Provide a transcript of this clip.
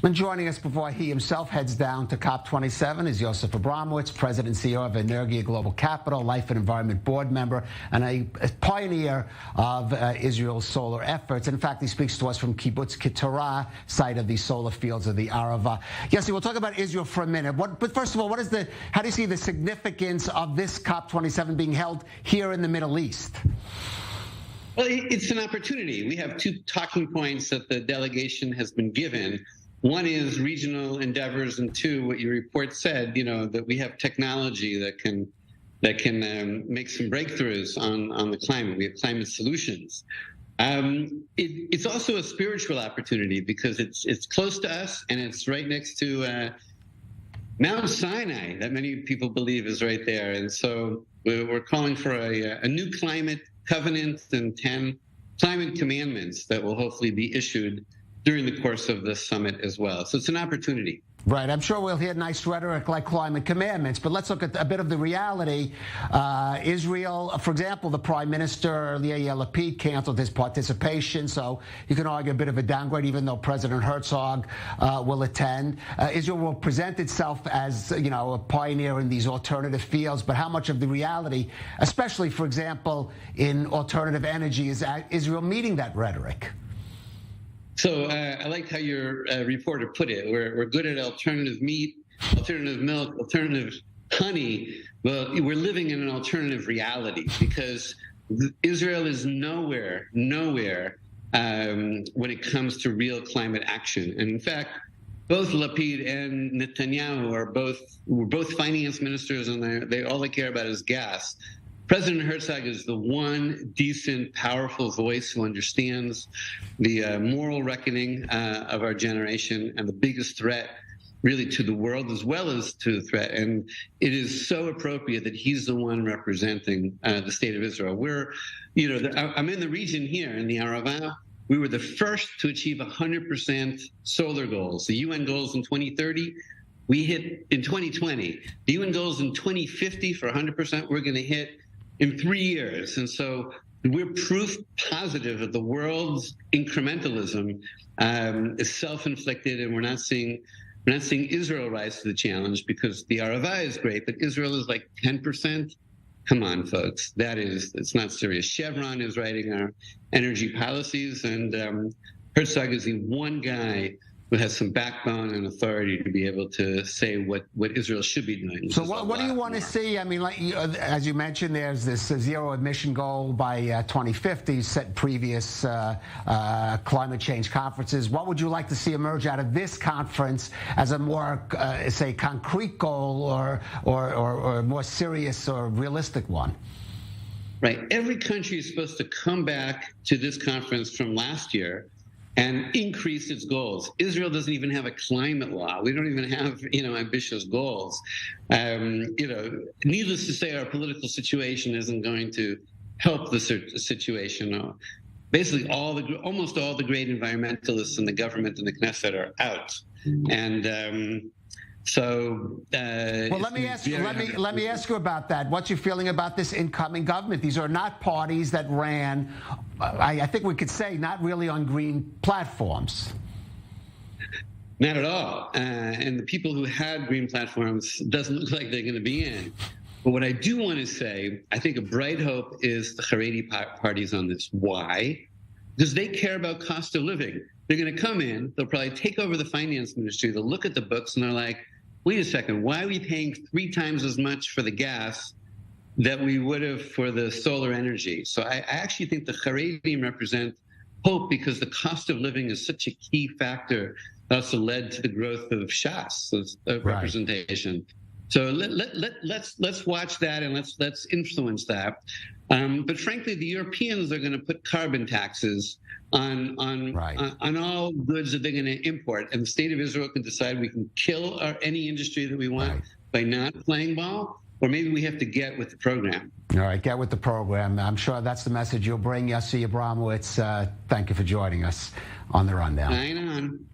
And joining us before he himself heads down to COP27 is Josef Abramowitz, President and CEO of Energia Global Capital, Life and Environment Board member, and a pioneer of Israel's solar efforts. In fact, he speaks to us from Kibbutz Keturah, site of the solar fields of the Arava. Yes, we'll talk about Israel for a minute. But first of all, how do you see the significance of this COP27 being held here in the Middle East? Well, it's an opportunity. We have two talking points that the delegation has been given. One is regional endeavors, and two, what your report said, that we have technology that can make some breakthroughs on the climate. We have climate solutions. It's also a spiritual opportunity because it's close to us and it's right next to Mount Sinai that many people believe is right there. And so we're calling for a new climate covenant and 10 climate commandments that will hopefully be issued during the course of this summit as well. So it's an opportunity. Right. I'm sure we'll hear nice rhetoric like climate commandments, but let's look at a bit of the reality. Israel, for example, the Prime Minister, Yair Lapid, canceled his participation, so you can argue a bit of a downgrade, even though President Herzog will attend. Israel will present itself as, a pioneer in these alternative fields, but how much of the reality, especially, for example, in alternative energy, is Israel meeting that rhetoric? So I liked how your reporter put it. We're good at alternative meat, alternative milk, alternative honey. Well, we're living in an alternative reality because Israel is nowhere when it comes to real climate action. And in fact, both Lapid and Netanyahu were both finance ministers, and all they care about is gas. President Herzog is the one decent, powerful voice who understands the moral reckoning of our generation and the biggest threat really to the world as well as to the threat. And it is so appropriate that he's the one representing the state of Israel. I'm in the region here in the Arava. We were the first to achieve 100% solar goals. The UN goals in 2030, we hit in 2020. The UN goals in 2050 for 100%, we're going to hit in 3 years. And so we're proof positive that the world's incrementalism is self-inflicted, and we're not seeing Israel rise to the challenge because the Arava is great, but Israel is like 10%. Come on, folks. It's not serious. Chevron is writing our energy policies, and Herzog is the one guy who has some backbone and authority to be able to say what Israel should be doing. So what do you want to see? I mean, as you mentioned, there's this zero emission goal by 2050, set previous climate change conferences. What would you like to see emerge out of this conference as a more, say, concrete goal or more serious or realistic one? Right. Every country is supposed to come back to this conference from last year and increase its goals. Israel doesn't even have a climate law. We don't even have, ambitious goals. Needless to say, our political situation isn't going to help the situation. Basically, almost all the great environmentalists in the government and the Knesset are out. And well, let me ask you about that. What's your feeling about this incoming government? These are not parties that ran, I think we could say, not really on green platforms. Not at all. And the people who had green platforms doesn't look like they're going to be in. But what I do want to say, I think a bright hope is the Haredi parties on this. Why? Because they care about cost of living. They're going to come in, they'll probably take over the finance ministry, they'll look at the books, and they're like, wait a second, why are we paying 3 times as much for the gas that we would have for the solar energy? So I actually think the Haredim represent hope because the cost of living is such a key factor that also led to the growth of Shas, representation. So let's watch that and let's influence that. But frankly, the Europeans are going to put carbon taxes on all goods that they're going to import, and the state of Israel can decide we can kill any industry that we want by not playing ball, or maybe we have to get with the program. All right, get with the program. I'm sure that's the message you'll bring. Josef Abramowitz, thank you for joining us on The Rundown. Right on.